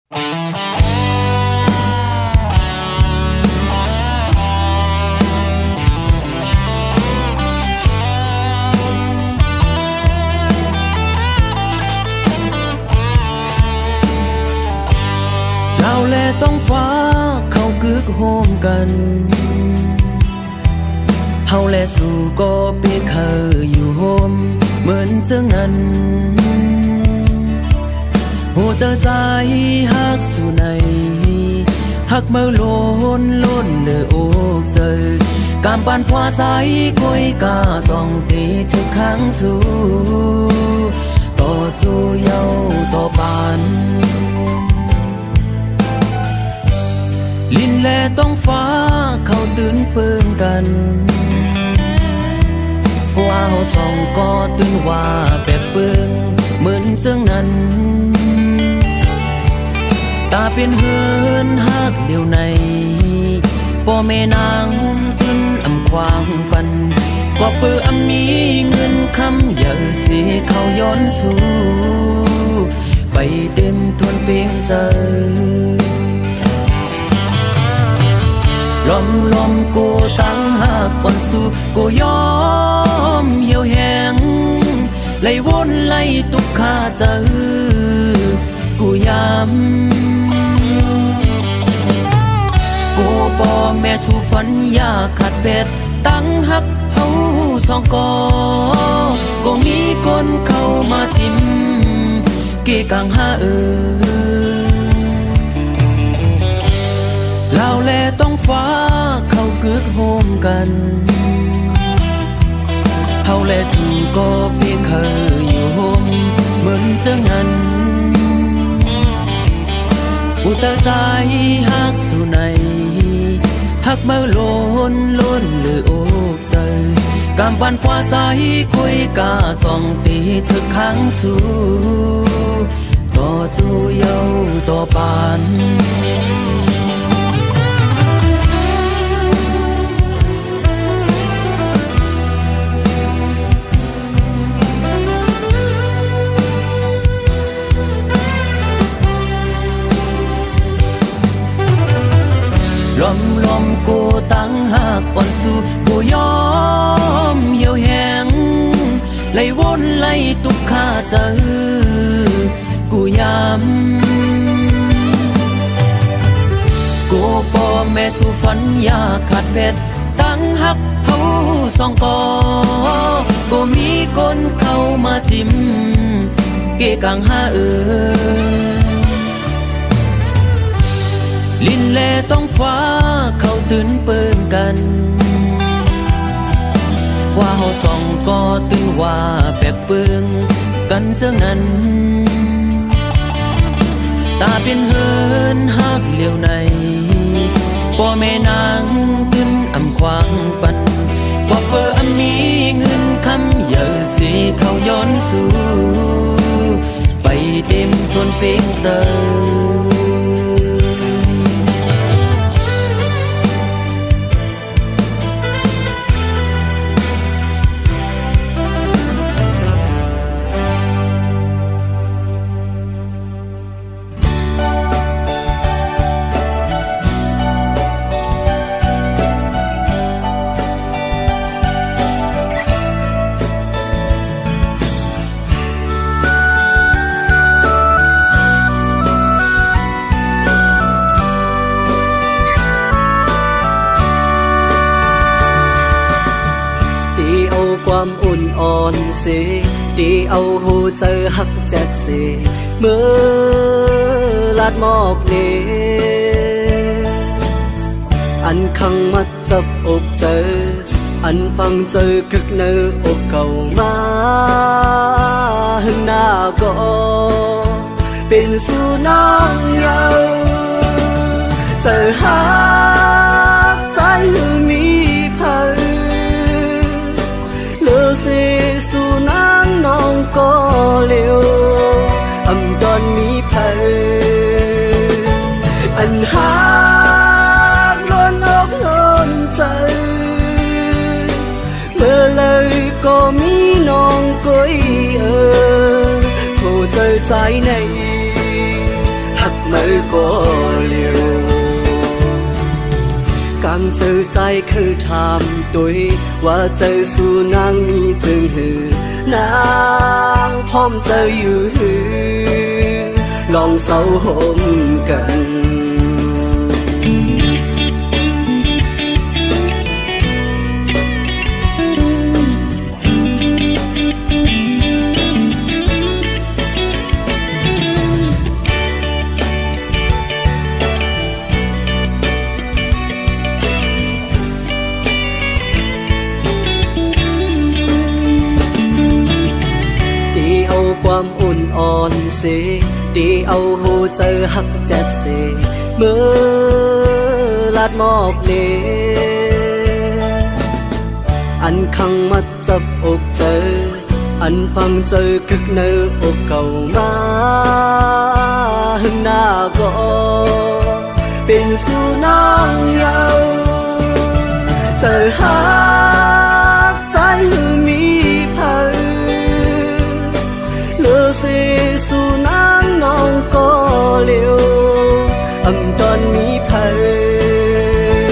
เราแลต้องฟ้าเขากึกโฮมกันเฮาแลสู่ก็เปียเคยอยู่โฮมเหมือนเจ้านั้นหูเจอใจฮักสู่ในฮักเมื่อล้นเลยโอกเจอกามปานพวาใจก้อยกาต้องตีทุกครั้งสู่ต่อจูเยาต่อปานลินแลต้องฟ้าเขาตื่นเปิงกันว่าเฮาสองก็ตื่นว่าแปดเปิงเหมือนเจ้านั้นตาเป็นเฮินฮักเดียวในป่อแม่นางขึ้นอำควางปันก็เปื้อมีเงินคำอย่าสิเขาย้อนสู่ไปเต็มทวนเพียงใจลมกูตั้งหักอ่อนสู่กูยอมเหี่ยวแห้งไล่วนไล่ตุกขาเจอกูย้ำกูป่อแม่สู่ฝันอยากขัดเบ็ดตั้งหักเฮาสองก็มีคนเข้ามาจิ้มเกกังหาเราแลต้องฟ้าเขากึกโฮมกันเฮาแลสู่ก็เพียงเคยอยู่โฮมเหมือนเจ้านั้นผู้เจอใจฮักสู่ในฮักเมื่อล้นเลยโอบใจกำปันพวาใจคุยกาส่องตีเธอค้างสู่ต่อจูเยาต่อปานลมกูตั้งหักอ่อนสู่กูยอมเหี่ยวแห้งไล่วนไล่ตุกขาเจอกูย้ำกูป่อแม่สู่ฝันอยากขัดเบ็ดตั้งหักเฮาสองก็มีคนเข้ามาจิ้มเกกังหาลินแลต้องฟ้าเขาตื่นเปิงกันว่าเฮาสองก็ตื่นว่าแปลกเปิงกันเจ้านั้นตาเป็นเฮินฮักเหลียวในป่อแม่นางขึ้นอำควางปันว่าเปิดมีเงินคำอย่าสิเขาย้อนสู่ไปเต็มทนเพียงเจอความอุ่นอ่อนเสดีเอาหูเจอหักจัดเสเมื่อลาดหมอกเนอันขังมัดจับอกเจออันฟังเจอคึกเนื้ออกเก่ามาหึงหน้าก็เป็นสู่น้องเยาเจอหักใจมีพันสิสู่นางน้องก็เร็วอำดอนมีเพลอันหากล้นอกล้นใจเมื่อเลยก็มีน้องก้อยผู้เจอใจในหัก mới có liều càng giờใจคือทำตัวว่าเจอสู่นางมีจึงหือนางพร้อมเจออยู่หือลองเศร้าหมกันความอุ่นอ่อนเสดีเอาหูเจอหักจัดเสเมื่อลาดหมอกเนอันขังมัดจับอกเจออันฟังเจอคึกเนื้ออกเก่ามาหึงหน้าก็เป็นสู่น้องเยาเจอหาใจมีสู่นางน้องก็เลี้ยวอันตอนมีเผย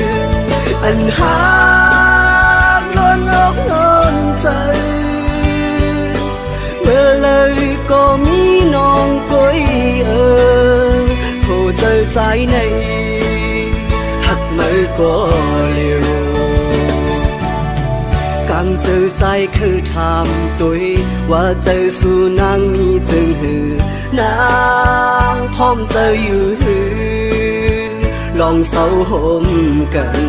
อันหาล้นอกล้นใจเมื่อเลยก็มีน้องก้อยผู้เจอใจในหักมือก็เลี้ยวcàngเจอใจคือทำตัวว่าเจอสู่นางมีจึงหือนางพร้อมเจออยู่หือลองเศร้าหมกัน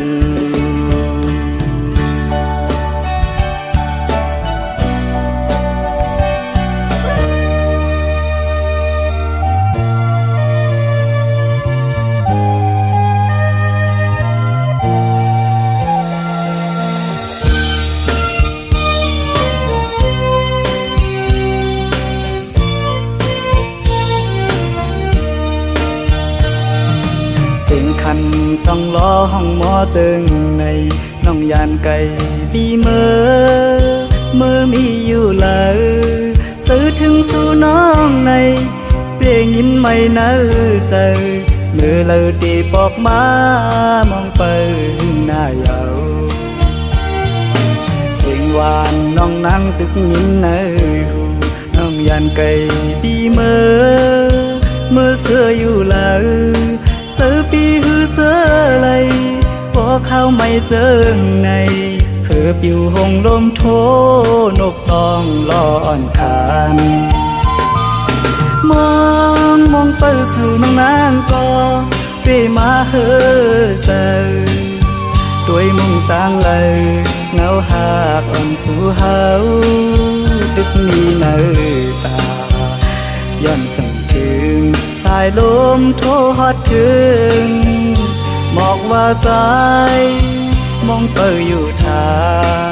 สิ่งคันต้องล้อห้องหมอตึงในน้องยานไก่บีเมื่อมีอยู่เลยซื้อถึงสู่น้องในเปลี่ยนยิ้มไม่เนื้อใจเมื่อเลยตีปอกมามองไปหน้าเยาสิ่งหวานน้องนั่งตึกยิ้มในหูน้องยานไก่บีเมื่อเสื้ออยู่เลยเสือปีหือเสือไหลพอเข้าไม่เจอในเพื่อปิวหงลมโทนกตองล้อนคานมองไปสู่น้องนางก็เปมาเฮือเสือด้วยมุ่งต่างเลยเงาหากอ่อนสู่เฮาตึกมีเนื้อตาย้อนสั่งถึงสายลมโทฮอดถึงบอกว่าสายมองเปิดอยู่ทา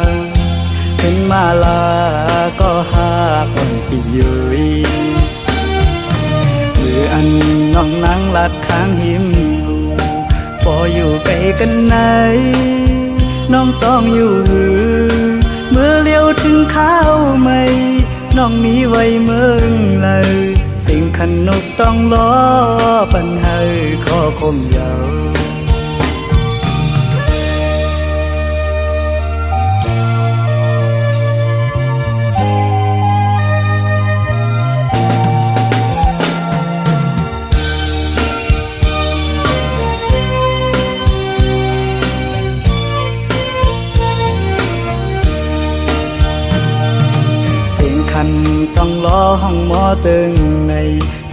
งขึ้นมาลาก็หากอ่อนปียุยมืออันน้องนั่งลัดข้างหิมหูพออยู่ไกลกันไหนน้องต้องอยู่หือเมื่อเลี้ยวถึงข้าวไม่น้องมีไว้เมืองเลยสิ่งขันนกต้องล้อปัญหาขอคมยาวคันต้องล้อห้องหมอตึงใน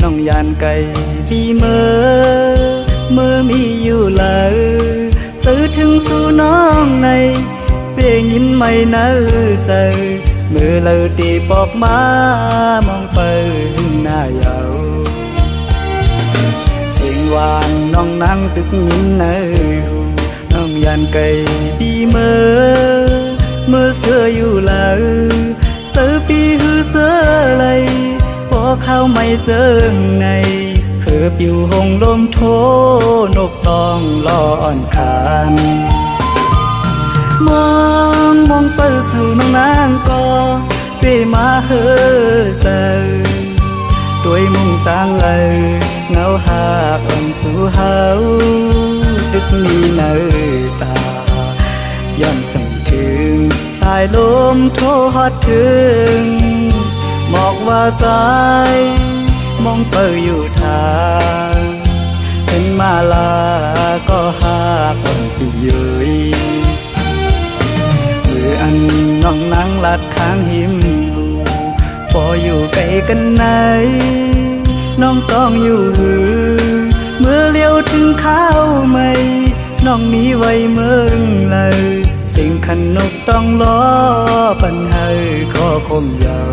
น้องยานไก่บีเมื่อมีอยู่เลยซื้อถึงสู่น้องในเปลี่ยนยิ้มไม่เนื้อใจเมื่อเลยตีปอกมามองไปหน้าเยาเสียงหวานน้องนั่งตึกยิ้มในหูน้องยานไก่บีเมื่อเสื้ออยู่เลยเสือปีหือเสือไหลพอเข้าไม่เจอในเพื่อปิวหงลมโทนกตองล้อนคานมองไปสู่น้องนางก็เปมาเฮือเสือด้วยมุ่งต่างเลยเงา หากเอิ้นสู่เฮาตึกมีเนื้อตาย้อนส่งถึงสายลมโทรฮอดถึงบอกว่าสายมองเปิดอยู่ทางเห็นมาลาก็หากเอิ้นที่ยืยมืออันน้องนั่งลัดข้างหิมหูพออยู่ไกลกันไหนน้องต้องอยู่หือเมื่อเลี้ยวถึงข้าวไม่น้องมีไว้เมืองเลยสิ่งขันนกต้องล้อปันให้ขอคมยาว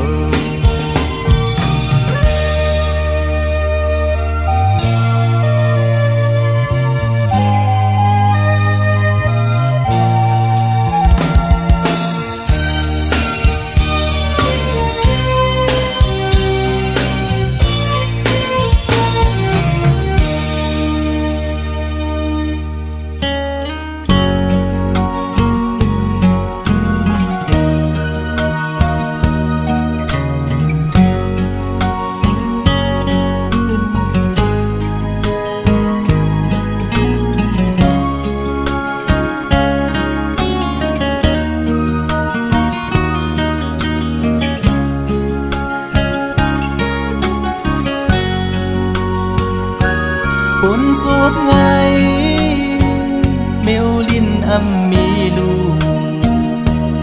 ฝนสวบไงเมวลินอำมีลูก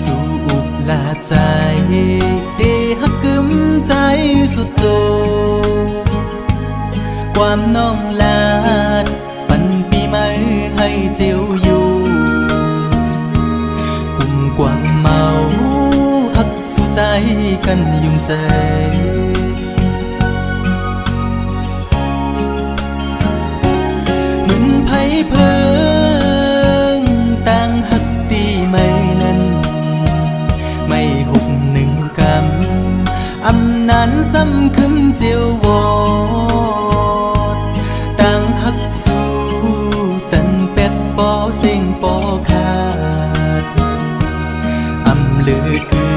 สู่อุบลาใจเดฮักกึมใจสุดโจความน้องลาดปันปีใหม่ให้เจียวอยู่กุ่มกวางเมาฮักสู่ใจกันยุ่งใจไผ่เพิงต่างหักตีไม่นั้นไม่หุบหนึ่งกำอำนั้นซ้ำคืนเจียววอดต่างหักสู่จันเป็ดปอเสียงปอขาดอำเลือคื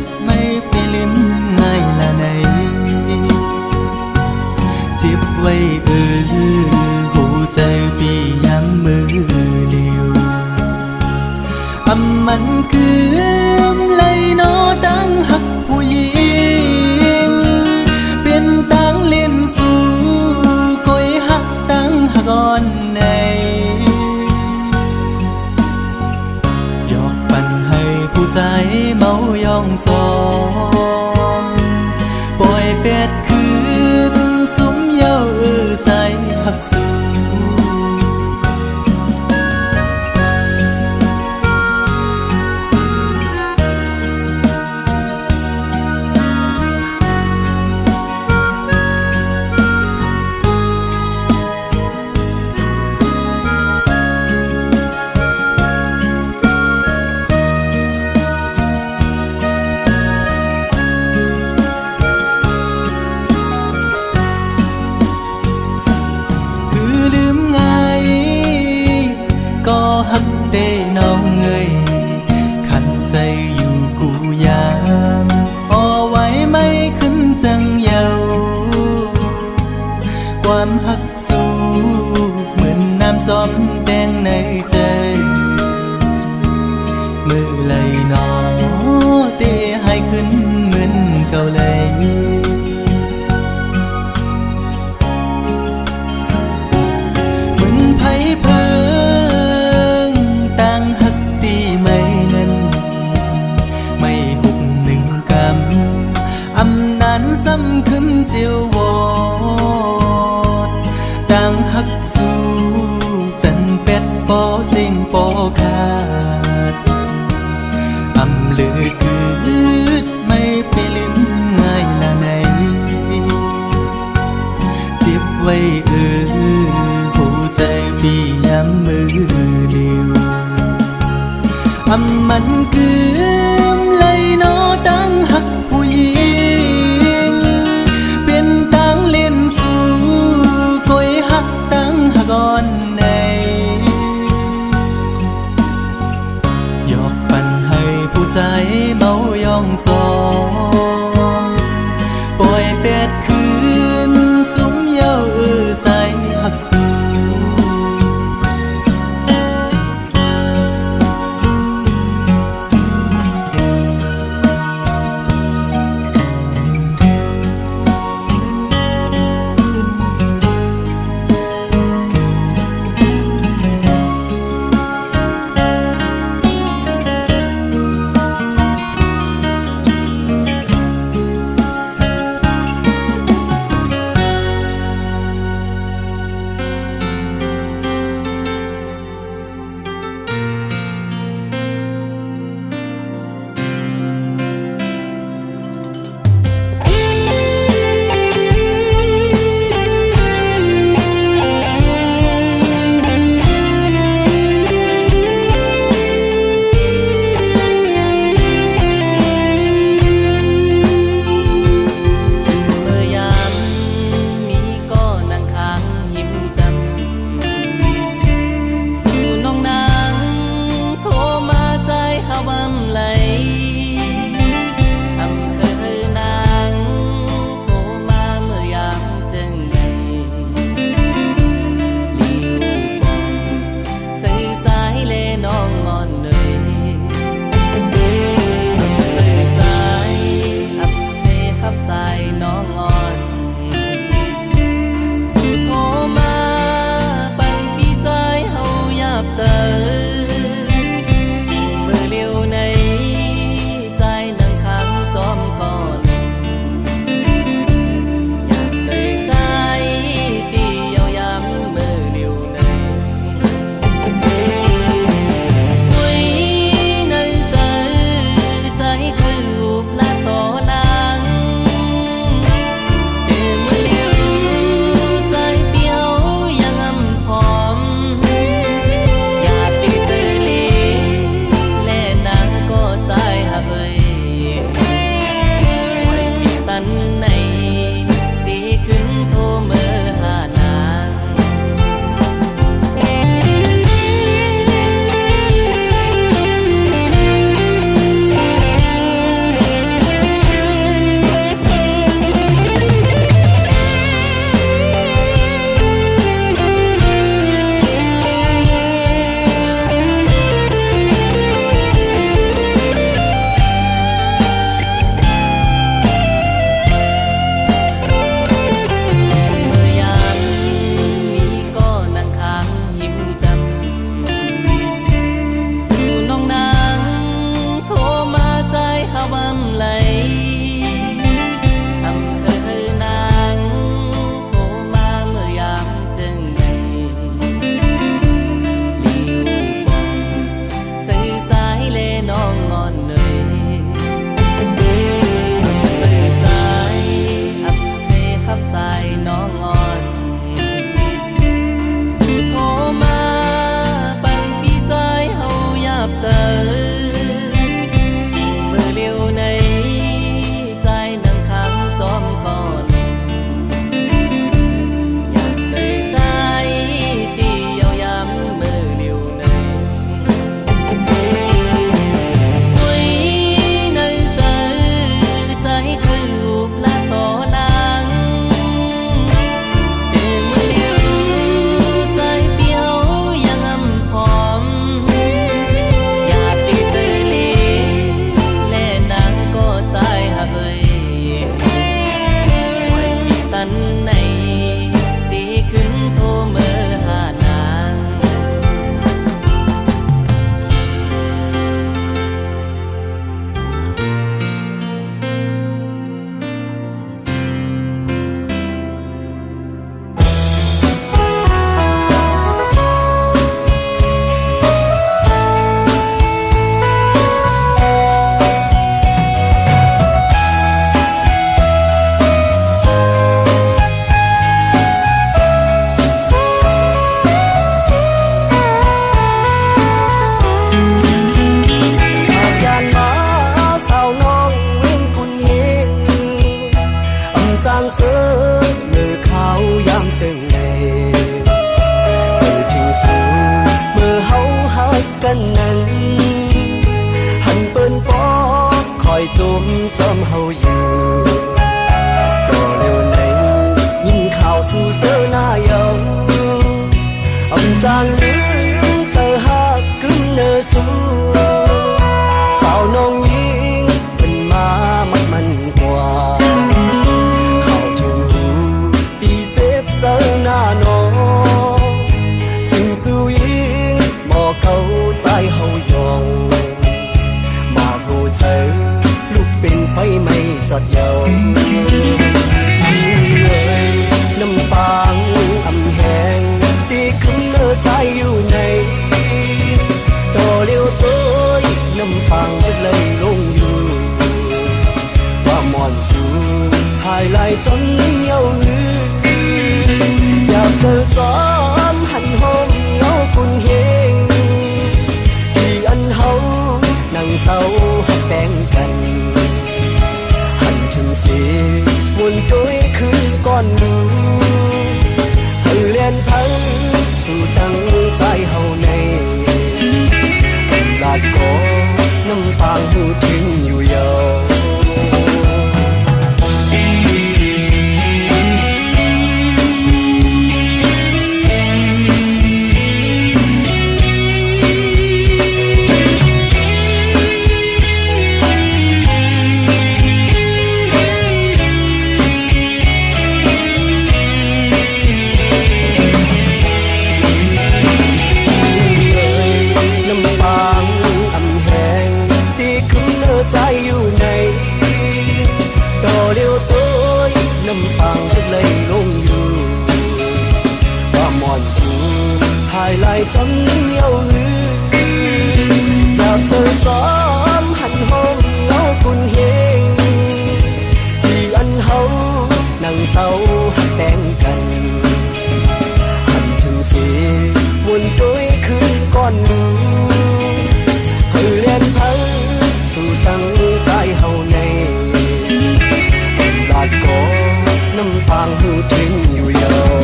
ดไม่ไปลิ้นง่ายละในจิบไว้ใจปีย้ำมือเลียวอำมันคือเลยนอดังหักผู้หญิงเป็นตังเล่นสู่ก้อยหักตังหักอ่อนในหยอกปั่นให้ผู้ใจเมายองซองปล่อยเป็ดคืนสุมเย้าใจหักสู่หักได้น้องเงยขันใจอยู่กูยามอ่อไว้ไม่ขึ้นจังเยาความหักสู้เหมือนน้ำจอมแดงในใจมือไหลนอเตะให้ขึ้นเหมือนเก่าเลยเหมือนไผ่เพิงต่างหักตีไม่นั้นไม่หุบหนึ่งกำอำนั้นซ้ำขึ้นเจียววอดต่างหักสู่จันเป็ดปอเสียงปอขาดอำเลือคืดไม่ไปลืมง่ายละในจิบไว้หัวใจพี่ย้ำมือเลียวอำมันกืมเลยนอดังหักผู้หญิงเป็นตังเล่นสู่ก้อยหักตังหักอ่อนในหยอกปั่นให้ผู้ใจเมายองซองปล่อยเป็ดคืนสุมเย้าใจ หักสู้จมจำเฮาอยู่ต่อเร็วในยินข่าวสู่เสือหน้าเยา จางลืมเธอหักกึ่งเนอสูสาวน้องหญิงเป็นมามักมันกว่าเข้าถึงหูตีเจ็บเจอหน้าน้องจึงสู้ยิงบอกเข้าใจเฮายองมาหูเธอลูกเป็นไฟไม่จอดเยายิ่งเลยน้ำปางอำแหงตีขึ้นเนื้อใจอยู่ในต่อเลี้ยวตัวน้ำปางก็เลยลงอยู่ว่าหมอนสูหายไหลจนเย้าหืออยากเจอจอมหันห้องเงาคุณเฮงที่อันเฮานั่งเศร้าหักแบ่งกันหันถึงเสียมวนโดยคืนก่อนมือให้เลียนพังสู่ตั้งใจเฮาในลาดก็น้ำตาหูถึงอยู่ยาวจนเย้าหืออยากเจอจอมหันห้องเงาคุณเฮงที่อันเฮานั่งเศร้าหักแบ่งกันหันถึงเสียมวนโดยคืนก่อนมือให้เลียนพังสู่ตั้งใจเฮาในลาดก็น้ำตาหูถึงอยู่ยาว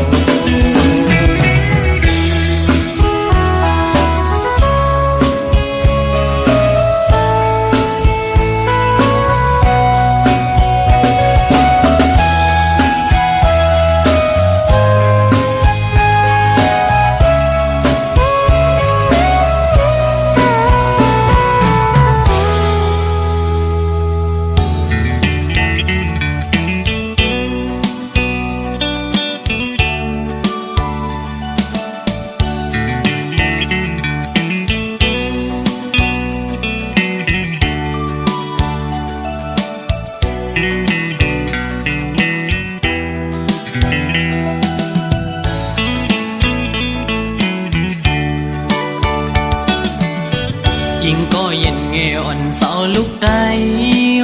ยิ่งก็เย็นเงอ่อนเสาลุกได้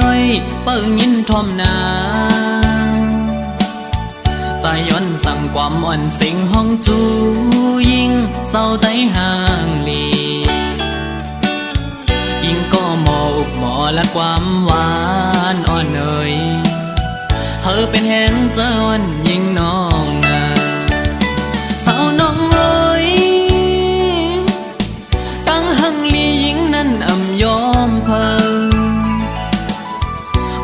อ้อยเปิ้งยินทอมนาใจย้อนสั่งความอ่อนสิงห้องจูยิ่งเศร้าไต้ห่างลียิ่งก็หมออุบหมอและความหวานอ่อนเอ่ยเธอเป็นแหงเจ้าอ่อนยิ่งน้องนาสาวน้องเอ้ยตั้งหังลียิ่งนั้นอำยอมเพิ่ง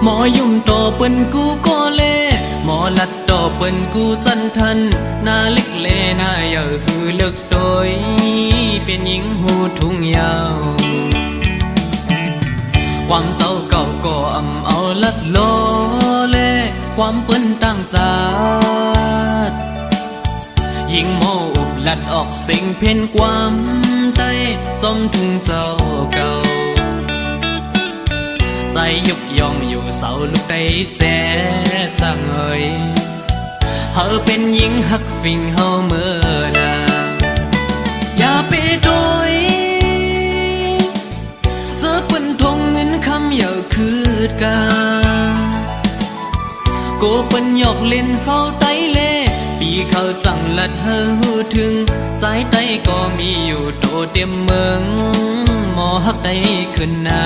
หมอยุ่มโตเปิ้นกูก็เล่หมอลัดโตเปิ้นกูจันทันนาลิกเลนาเยาหือเลิกโดยเป็นหญิงหูทุ่งยาวความเจ้าเก่าก็อำเอาลัดโลเล่ความเปิ้นตั้งจาดยิ่งโมอุบลัดออกสิ่งเพ่นความใต้จมถึงเจ้าเก่าใจยุบยองอยู่เสาลุกได้แจ๊จังเอ่ยเธอเป็นหญิงหักฟิงเฮาเมื่อนาอย่าไปโดยเจอเปิ้นทงเงินคำอย่าคืดกาโกเปิ้นหยอกเล่นเศร้าไต้เล่ปีเขาสั่งลัดเฮอหูถึงสายไต้ก็มีอยู่โตเต็มเมืองหมอหักได้ขึ้นหน้า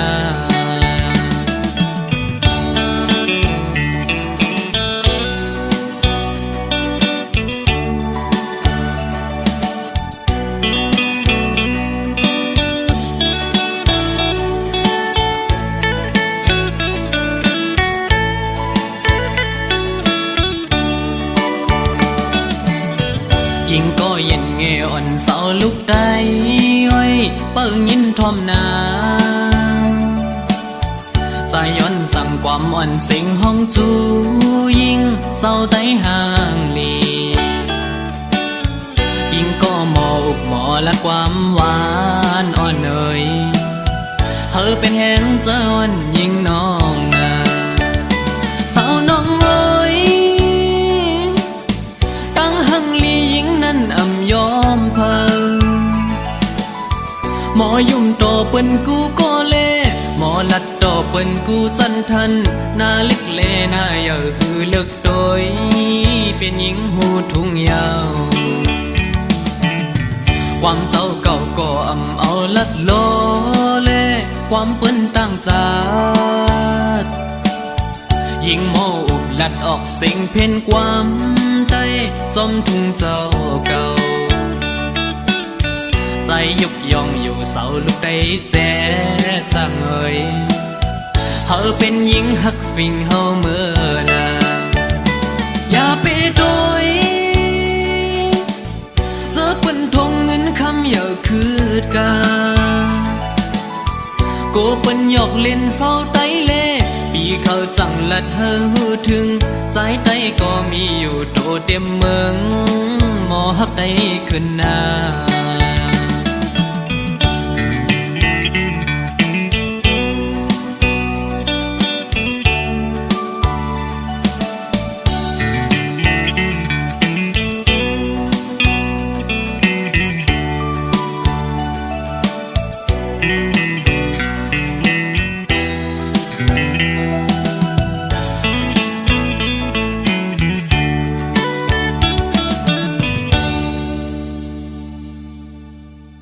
ย ยิ่งก็เย็นเงอ่อนเสาลูกใดอ้อยเปิ้งยินทอมนาใจย้อนสั่งความอ่อนสิงห้องจูยิ่งเศร้าไตห่างลียิ่งก็หมออุบหมอและความหวานอ่อนเอ่ยเธอเป็นแหงเจ้าอ่อนยิ่งน้องนาสาวน้องเอ้ยตั้งหังลียิ่งนั้นอ่ำยอมเพิ่งหมอยุ่มโตเปิ้นกูก็เล่หมอลัดโตเปิ้นกูจันทันหน้าเล็กเลหน้าเยอะคือเลิกโดยเป็นหญิงหูทุ่งยาวความเจ้าเก่าก็อ่ำเอาลัดโลเลความเปิ้นตั้งจาดยิ่งโมอุบลัดออกสิ่งเพ่นความใต้จอมทุ่งเจ้าเก่าใจยุกยองอยู่เสาลูกได้แจ๊จังเอ่ยเธอเป็นหญิงหักฟิงเฮาเมื่อนาอย่าไปโดยเจอเปิ้นทงเงินคำอย่าคืดกาโกเปิ้นหยอกเล่นเศร้าไตเล่ปีเขาจังลัดเฮอหูถึงสายไตก็มีอยู่โตเต็มเมืองหมอหักได้ขึ้นนา